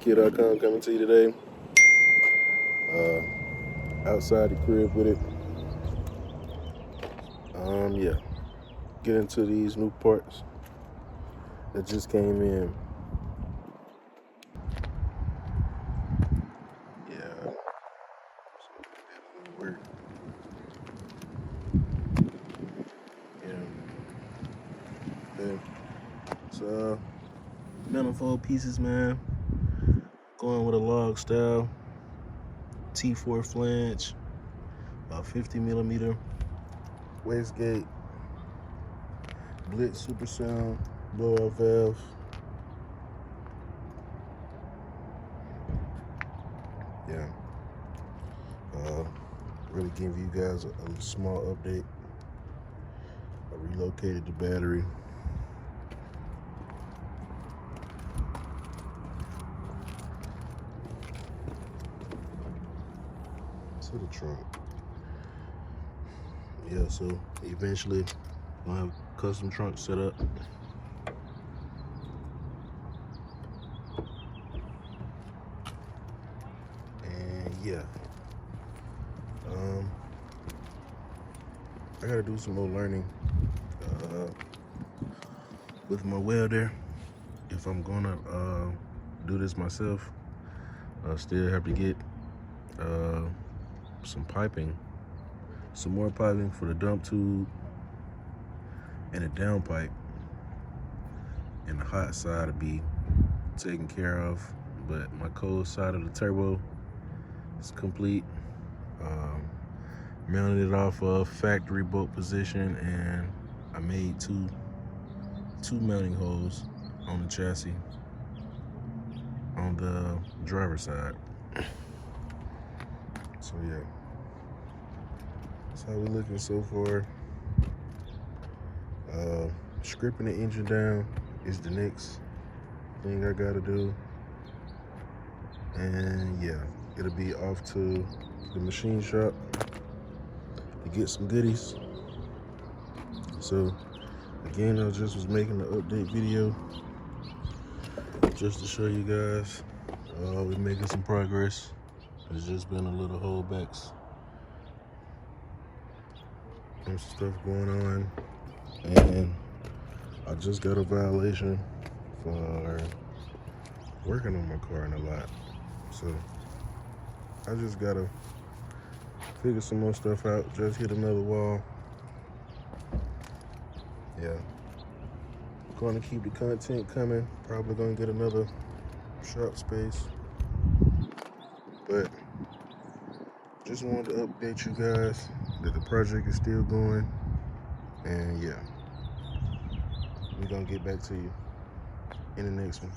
Mazda.com coming to you today. Outside the crib with it. Yeah. Get into these new parts that just came in. Yeah. So, work. Yeah. So, manifold pieces, man. Going with a log style. T4 flange. About 50 millimeter. Wastegate. Blitz super sound. Blowout valve. Yeah. Really give you guys a small update. I relocated the battery. To the trunk. Yeah, so eventually I'll have a custom trunk set up. And yeah. I gotta do some more learning with my welder. If I'm gonna do this myself, I still have to get some piping, some more piping for the dump tube and a downpipe, and the hot side to be taken care of. But my cold side of the turbo is complete. Mounted it off of factory bolt position, and I made two mounting holes on the chassis on the driver's side. So yeah, that's how we're looking so far. Stripping the engine down is the next thing I gotta do, and yeah, it'll be off to the machine shop to get some goodies. So again, I just was making the update video just to show you guys we're making some progress. There's just been a little holdbacks, some stuff going on, and I just got a violation for working on my car in a lot. So I just gotta figure some more stuff out. Just hit another wall. Yeah, gonna keep the content coming. Probably gonna get another shop space, but just wanted to update you guys that the project is still going, and yeah, we're gonna get back to you in the next one.